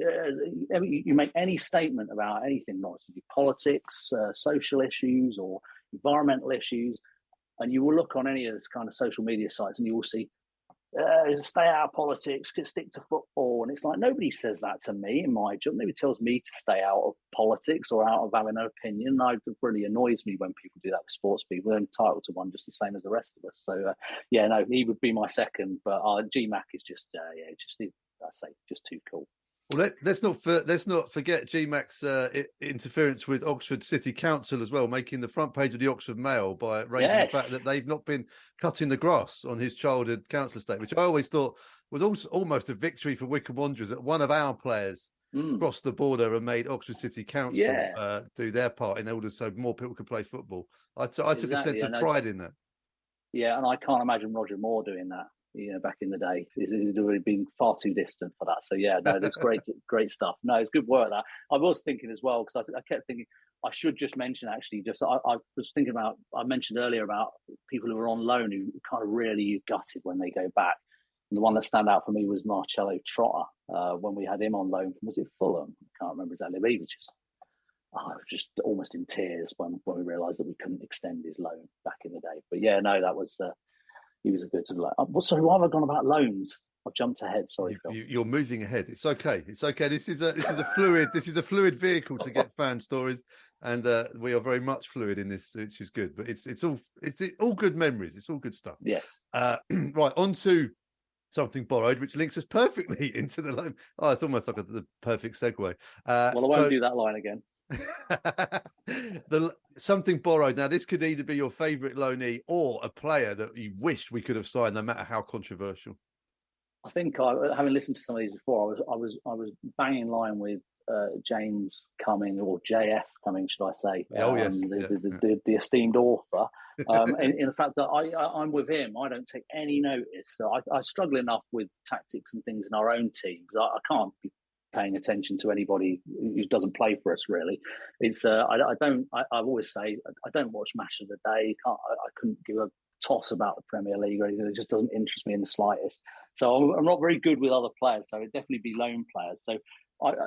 you make any statement about anything, not to do politics, social issues, or environmental issues, and you will look on any of this kind of social media sites and you will see. Stay out of politics, stick to football. And it's like, nobody says that to me in my job. Nobody tells me to stay out of politics or out of having an opinion. It really annoys me when people do that with sports people. They're entitled to one just the same as the rest of us. So, he would be my second. But GMAC is just too cool. Well, let's not forget GMAC's interference with Oxford City Council as well, making the front page of the Oxford Mail by raising the fact that they've not been cutting the grass on his childhood council estate, which I always thought was also almost a victory for Wycombe Wanderers, that one of our players crossed the border and made Oxford City Council do their part in order so more people could play football. I took a sense of pride in that. Yeah, and I can't imagine Roger Moore doing that. Back in the day, it would have been far too distant for that. So it's great stuff. No, it's good work. That I was thinking as well, because I kept thinking I should just mention I was thinking about, I mentioned earlier about people who are on loan who kind of really gutted when they go back. And the one that stand out for me was Marcello Trotter when we had him on loan. Was it Fulham? I can't remember exactly. But he was I was just almost in tears when we realised that we couldn't extend his loan back in the day. But that was he was a good sort of like. Sorry, why have I gone about loans? I've jumped ahead. Sorry, Phil. You're moving ahead. It's okay. It's okay. This is a fluid vehicle to get fan stories, and we are very much fluid in this, which is good. But it's all good memories. It's all good stuff. Yes. Right, on to something borrowed, which links us perfectly into the loan. Oh, it's almost like the perfect segue. I won't do that line again. Something borrowed. Now, this could either be your favourite loanee or a player that you wish we could have signed, no matter how controversial. I think having listened to some of these before, I was bang in line with James Cumming, or JF Cumming, should I say? The esteemed author. in the fact that I'm with him, I don't take any notice. So I struggle enough with tactics and things in our own team because I can't be paying attention to anybody who doesn't play for us. Really, it's I always say I don't watch Match of the Day. I couldn't give a toss about the Premier League or anything. It just doesn't interest me in the slightest. So I'm not very good with other players. So it'd definitely be loan players. So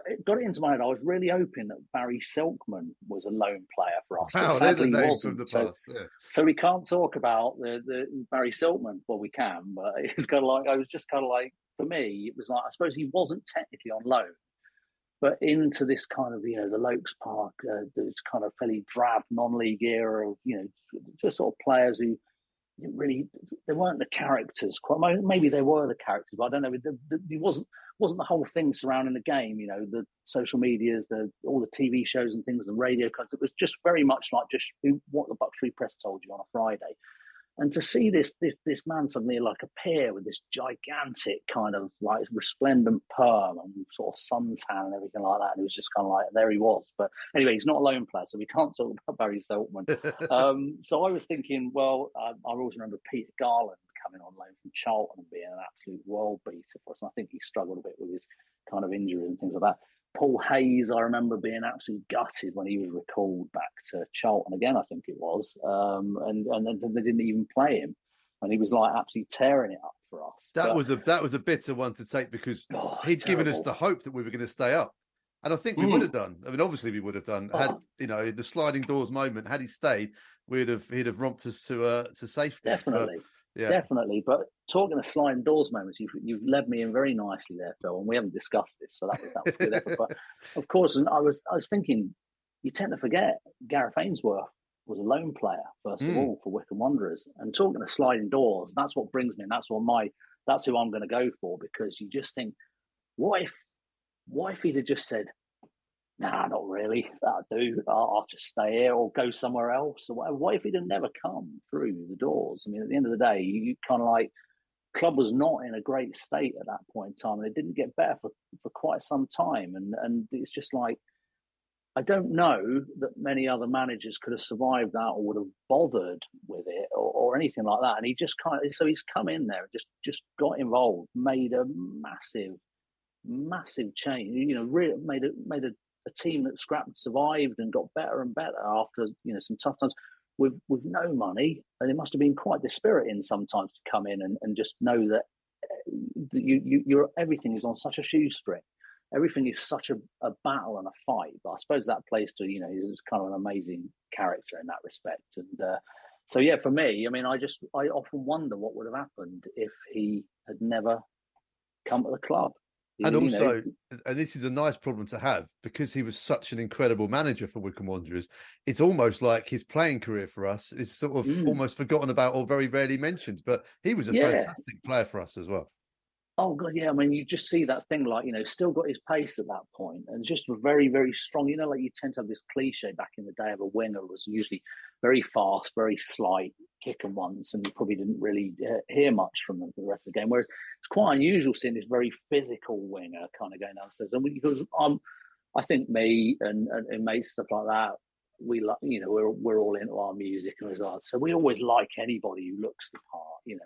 it got it into my head. I was really hoping that Barry Silkman was a loan player for us. Wow, there's a name from the past. So we can't talk about the Barry Silkman. Well, we can, but it's kind of like, I was just kind of like, for me, it was like, I suppose he wasn't technically on loan, but into this kind of, the Lokes Park, this kind of fairly drab non-league era of, just sort of players who really, they weren't the characters. Quite maybe they were the characters, but I don't know. It wasn't the whole thing surrounding the game. The social medias, all the TV shows and things, and radio content. It was just very much like just what the Bucks Free Press told you on a Friday. And to see this man suddenly like appear with this gigantic kind of like resplendent perm and sort of suntan and everything like that, and it was just kind of like, there he was. But anyway, he's not a lone player, so we can't talk about Barry Saltman. So I was thinking, well, I always remember Peter Garland coming on loan from Charlton and being an absolute world beater for us. And I think he struggled a bit with his kind of injuries and things like that. Paul Hayes, I remember being absolutely gutted when he was recalled back to Charlton again, I think it was. And then they didn't even play him. And he was like absolutely tearing it up for us. That was a bitter one to take because he'd given us the hope that we were going to stay up. And I think we would have done. I mean, obviously we would have done. Had the sliding doors moment, had he stayed, he'd have romped us to safety. Definitely. Definitely. But talking of sliding doors moments, you've led me in very nicely there, Phil, and we haven't discussed this, so that was good effort. But of course, and I was thinking, you tend to forget Gareth Ainsworth was a loan player first of all for Wycombe Wanderers. And talking of sliding doors, that's what brings me, and that's who I'm going to go for, because you just think, what if he'd have just said, nah, not really, that'll do, I'll just stay here or go somewhere else? Or what if he'd have never come through the doors? I mean, at the end of the day, you kind of like, club was not in a great state at that point in time, and it didn't get better for quite some time. And it's just like, I don't know that many other managers could have survived that or would have bothered with it or anything like that. And he just so he's come in there, just got involved, made a massive change, really made a team that scrapped, survived, and got better and better after some tough times with no money. And it must have been quite dispiriting sometimes to come in and just know that you're everything is on such a shoestring. Everything is such a battle and a fight. But I suppose that plays to he's kind of an amazing character in that respect. And so yeah, for me, I mean, I often wonder what would have happened if he had never come to the club. And also, and this is a nice problem to have, because he was such an incredible manager for Wycombe Wanderers, it's almost like his playing career for us is sort of almost forgotten about or very rarely mentioned. But he was a fantastic player for us as well. Oh, God, yeah. I mean, you just see that thing like, still got his pace at that point and just very, very strong. Like you tend to have this cliche back in the day of a winger was usually very fast, very slight, kicking once, and you probably didn't really hear much from them for the rest of the game. Whereas it's quite unusual seeing this very physical winger kind of going downstairs. And because I think me and mates, stuff like that, we're all into our music and art, so we always like anybody who looks the part,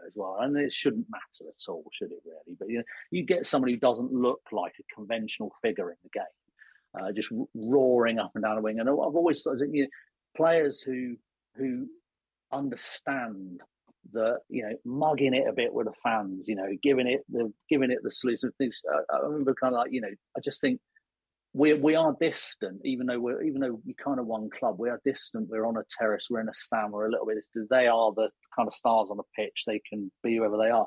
as well. And it shouldn't matter at all, should it really? But you get somebody who doesn't look like a conventional figure in the game, just roaring up and down the wing. And I've always thought, players who understand that, mugging it a bit with the fans, giving it the salutes and things. I remember kind of like, I just think. We are distant, even though we kind of one club. We are distant. We're on a terrace. We're in a stand. We're a little bit distant. They are the kind of stars on the pitch. They can be whoever they are.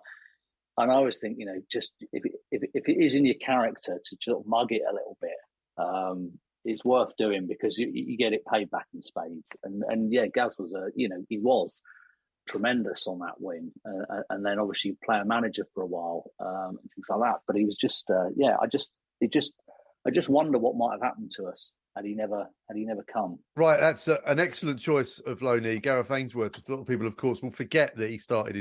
And I always think, just if it is in your character to sort of mug it a little bit, it's worth doing because you get it paid back in spades. And yeah, Gaz was he was tremendous on that wing, and then obviously player manager for a while and things like that. But he was just I just wonder what might have happened to us had he never come. Right, that's an excellent choice of loanee, Gareth Ainsworth. A lot of people, of course, will forget that he started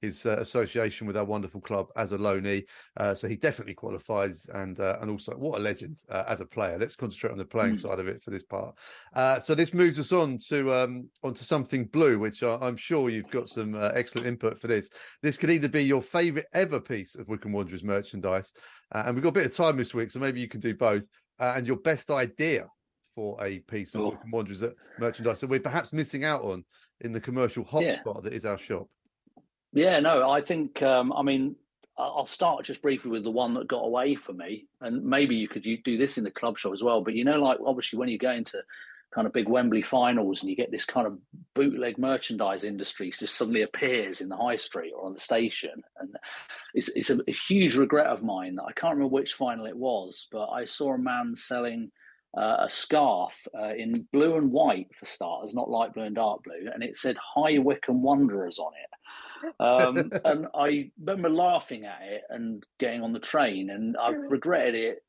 his association with our wonderful club as a loanee. So he definitely qualifies, and also what a legend as a player. Let's concentrate on the playing side of it for this part. So this moves us on to onto something blue, which I'm sure you've got some excellent input for this. This could either be your favourite ever piece of Wycombe Wanderers merchandise, and we've got a bit of time this week, so maybe you can do both, and your best idea for a piece of Wycombe Wanderers merchandise that we're perhaps missing out on in the commercial hotspot that is our shop. Yeah, no, I think, I'll start just briefly with the one that got away for me, and maybe you could do this in the club shop as well. But like obviously when you go into kind of big Wembley finals, and you get this kind of bootleg merchandise industry just suddenly appears in the high street or on the station. And it's a huge regret of mine. I can't remember which final it was, but I saw a man selling a scarf in blue and white for starters, not light blue and dark blue, and it said "Hi Wycombe Wanderers" on it. And I remember laughing at it and getting on the train, and I've regretted it,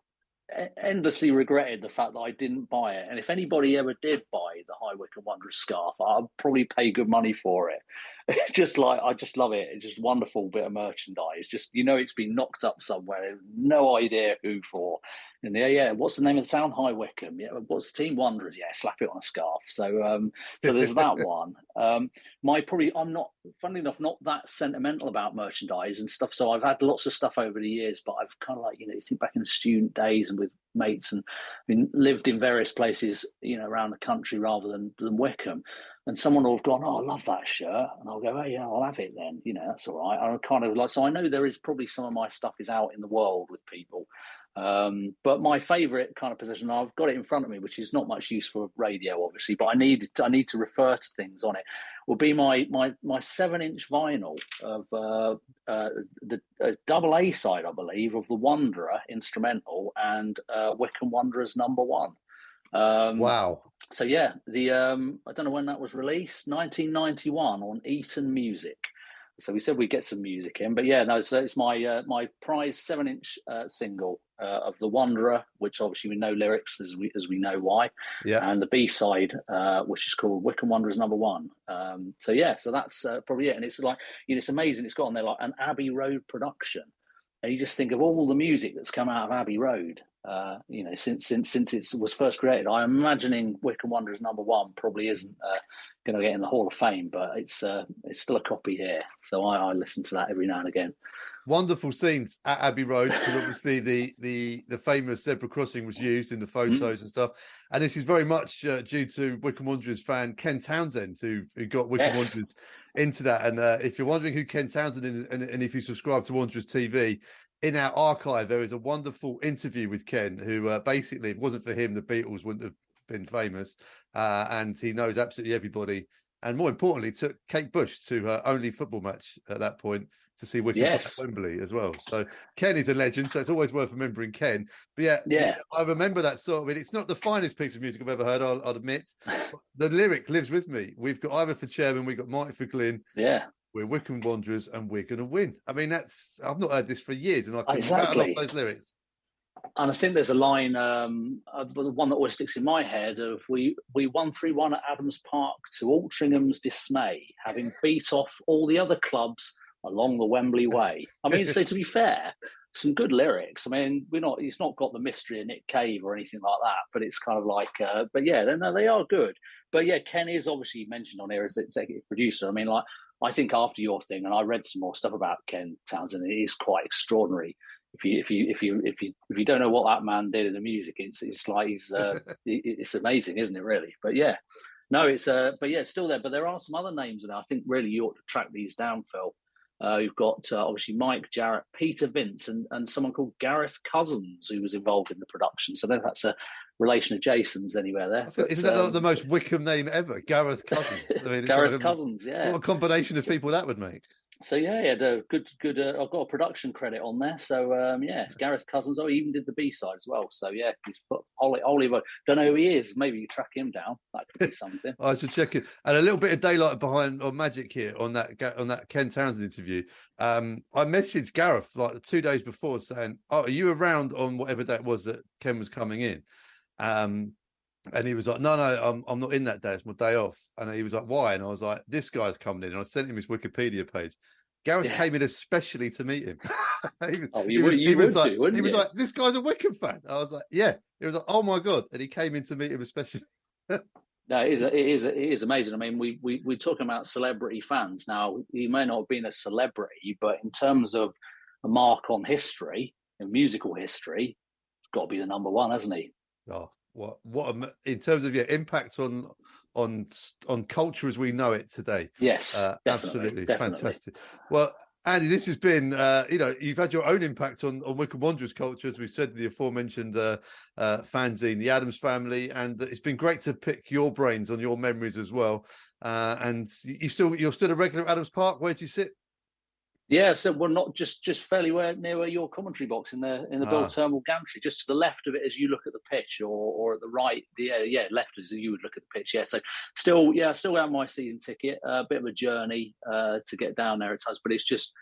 endlessly regretted the fact that I didn't buy it. And if anybody ever did buy the High Wycombe Wanderers scarf, I'd probably pay good money for it. It's just like, I just love it. It's just a wonderful bit of merchandise. Just, it's been knocked up somewhere. No idea who for. And what's the name of the town? High Wycombe. Yeah, what's the team? Wanderers. Yeah, slap it on a scarf. So there's that one. I'm not, funnily enough, not that sentimental about merchandise and stuff. So I've had lots of stuff over the years, but I've kind of like, you think back in the student days and with mates, and lived in various places, around the country rather than Wycombe. And someone will have gone, "Oh, I love that shirt," and I'll go, "Oh yeah, I'll have it then." That's all right. I'm kind of like, so I know there is probably some of my stuff is out in the world with people. But my favourite kind of position, I've got it in front of me, which is not much use for radio, obviously, but I need to refer to things on it, will be my 7-inch vinyl of the double A side, I believe, of the Wanderer instrumental and Wycombe Wanderers #1. Wow. So yeah, I don't know when that was released, 1991 on Eton Music. So we said we'd get some music in, but yeah, no. So it's my prize 7-inch single of the Wanderer, which obviously we know lyrics as we know why. Yeah. And the B side, which is called Wycombe Wanderers #1. So that's probably it. And it's like, it's amazing. It's got on there like an Abbey Road production, and you just think of all the music that's come out of Abbey Road. Since it was first created. I'm imagining Wycombe Wanderers #1 probably isn't going to get in the Hall of Fame, but it's still a copy here. So I listen to that every now and again. Wonderful scenes at Abbey Road, because obviously the famous zebra crossing was used in the photos and stuff. And this is very much due to Wycombe Wanderers fan Ken Townsend, who got Wycombe Wanderers into that. And if you're wondering who Ken Townsend is, and if you subscribe to Wanderers TV, in our archive, there is a wonderful interview with Ken, who basically, if it wasn't for him, the Beatles wouldn't have been famous. And he knows absolutely everybody. And more importantly, took Kate Bush to her only football match at that point to see Wycombe at Wembley as well. So Ken is a legend, so it's always worth remembering Ken. But yeah, I remember that sort of, it's not the finest piece of music I've ever heard, I'll admit. The lyric lives with me. We've got Ivor for Chairman, we've got Marty for Glyn. Yeah. We're Wycombe Wanderers and we're going to win. I mean, I've not heard this for years, and I can rattle off those lyrics. And I think there's a line, the one that always sticks in my head, of we won 3-1 at Adams Park to Altringham's dismay, having beat off all the other clubs along the Wembley way. I mean, so to be fair, some good lyrics. I mean, he's not got the mystery of Nick Cave or anything like that, but it's kind of like, but yeah, they are good. But yeah, Ken is obviously mentioned on here as the executive producer. I mean, like, I think after your thing, and I read some more stuff about Ken Townsend, it is quite extraordinary. If you don't know what that man did in the music, it's like it's amazing, isn't it? Really, but yeah, no, it's still there. But there are some other names, and I think really you ought to track these down, Phil. You've got obviously Mike Jarrett, Peter Vince, and someone called Garath Cousins, who was involved in the production. So I don't know if that's a relation of Jason's anywhere there. Isn't that the most Wycombe name ever? Garath Cousins. I mean, Garath Cousins, yeah. What a combination of people that would make. So yeah, good. I've got a production credit on there. So Garath Cousins. Oh, he even did the B-side as well. So yeah, he's Oliver. Don't know who he is. Maybe you track him down. That could be something. I should check it. And a little bit of daylight behind or magic here on that Ken Townsend interview. I messaged Garath like 2 days before saying, "Oh, are you around on whatever day it was that Ken was coming in?" And he was like, no, I'm not in that day. It's my day off. And he was like, why? And I was like, this guy's coming in. And I sent him his Wikipedia page. Gareth came in especially to meet him. He was like, this guy's a Wycombe fan. I was like, yeah. He was like, oh my God. And he came in to meet him especially. No, it is amazing. I mean, we're talking about celebrity fans. Now, he may not have been a celebrity, but in terms of a mark on history and musical history, he's got to be the #1, hasn't he? Oh, what in terms of impact on culture as we know it today. Yes, absolutely fantastic. Well, Andy, this has been, you've had your own impact on Wycombe Wanderers culture, as we've said, the aforementioned fanzine, the Adams family, and it's been great to pick your brains on your memories as well. And you're still a regular at Adams Park. Where do you sit? Yeah, so we're not just fairly near where your commentary box in the Bill Turnbull gantry, just to the left of it as you look at the pitch, or at the right, left as you would look at the pitch. Yeah, so still have my season ticket. A bit of a journey to get down there at times, but it's just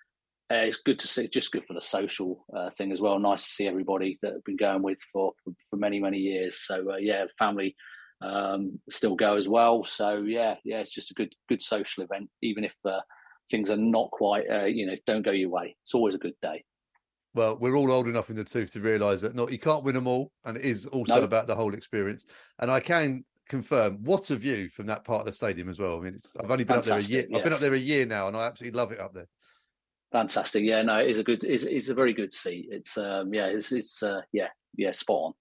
it's good to see. Just good for the social thing as well. Nice to see everybody that I've been going with for many years. So family still go as well. So it's just a good social event, even if things are not quite, don't go your way. It's always a good day. Well, we're all old enough in the tooth to realise that you can't win them all, and it is also about the whole experience. And I can confirm, what a view from that part of the stadium as well. I mean, I've only been up there a year. Yes. I've been up there a year now, and I absolutely love it up there. Fantastic. Yeah, no, it is it's a very good seat. It's spot on.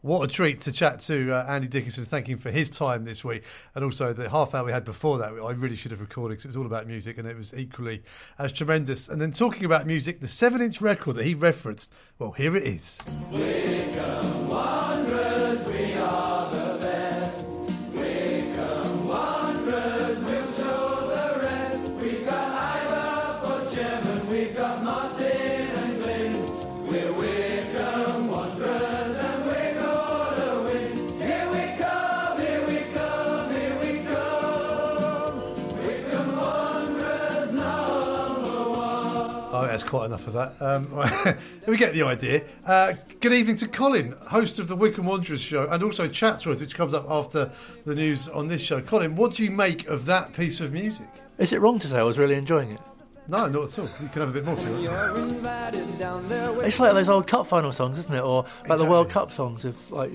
What a treat to chat to Andy Dickinson. Thank him for his time this week. And also the half hour we had before that, I really should have recorded because it was all about music and it was equally as tremendous. And then talking about music, the 7-inch record that he referenced, well, here it is. Wycombe Wanderers, we are the best. Wycombe Wanderers, we'll show the rest. We've got Ivor for chairman, we've got Martin and Glyn. We're Wycombe Wanderers. Oh, that's quite enough of that. We get the idea. Good evening to Colin, host of the Wycombe Wanderers show, and also Chatsworth, which comes up after the news on this show. Colin, what do you make of that piece of music? Is it wrong to say I was really enjoying it? No, not at all. You can have a bit more if you want. It's like those old cup final songs, isn't it? Or like the World Cup songs of of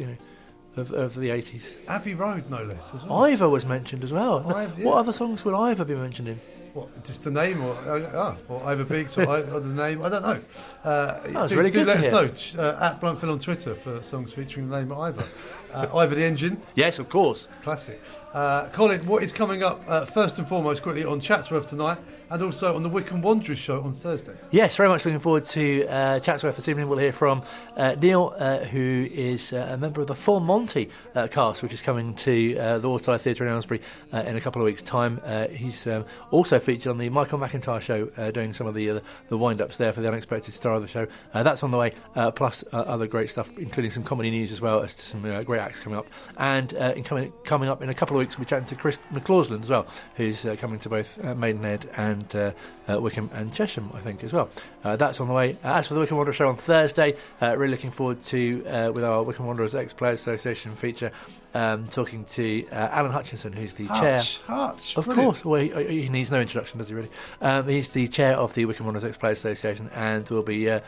the 80s. Abbey Road, no less, as well. Ivor was mentioned as well. What other songs would Ivor be mentioned in? What, just the name, or Ivor Biggs, or the name? I don't know. That's really good. Let us know at Bluntfield on Twitter for songs featuring the name Ivor. Ivor the Engine. Yes, of course. Classic. Colin, what is coming up first and foremost quickly on Chatsworth tonight, and also on the Wycombe Wanderers show on Thursday? Yes, very much looking forward to Chatsworth this evening. We'll hear from Neil, who is a member of the Full Monty cast, which is coming to the Waterloo Theatre in Aylesbury in a couple of weeks' time. He's also featured on the Michael McIntyre show, doing some of the wind-ups there for the unexpected star of the show. That's on the way, plus other great stuff, including some comedy news as well as to some great acts coming up. And coming up in a couple of weeks, we'll be chatting to Chris McClausland as well, who's coming to both Maidenhead and Wycombe and Chesham, I think, as well. That's on the way. As for the Wycombe Wanderers show on Thursday, really looking forward to, with our Wycombe Wanderers Ex-Players Association feature, talking to Alan Hutchinson, who's the chair. Hutch, of course. Well, he needs no introduction, does he really? He's the chair of the Wycombe Wanderers Ex-Players Association, and will be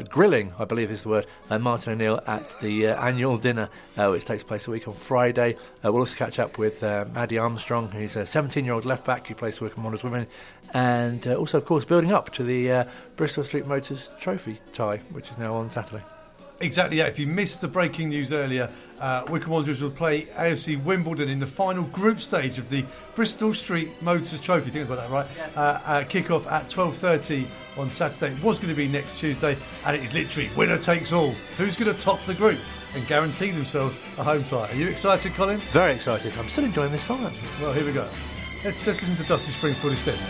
grilling, I believe is the word, Martin O'Neill at the annual dinner, which takes place a week on Friday. We'll also catch up with Maddie Armstrong, who's a 17-year-old left-back who plays for Wycombe Wanderers Women, and also, of course, building up to the Bristol Street Motors Trophy tie, which is now on Saturday. Exactly, yeah. If you missed the breaking news earlier, Wycombe Wanderers will play AFC Wimbledon in the final group stage of the Bristol Street Motors Trophy. I think I got that right. Yes. Kick-off at 12:30 on Saturday. It was going to be next Tuesday, and it is literally winner takes all. Who's going to top the group and guarantee themselves a home tie? Are you excited, Colin? Very excited. I'm still enjoying this song, actually. Well, here we go. Let's listen to Dusty Springfield instead.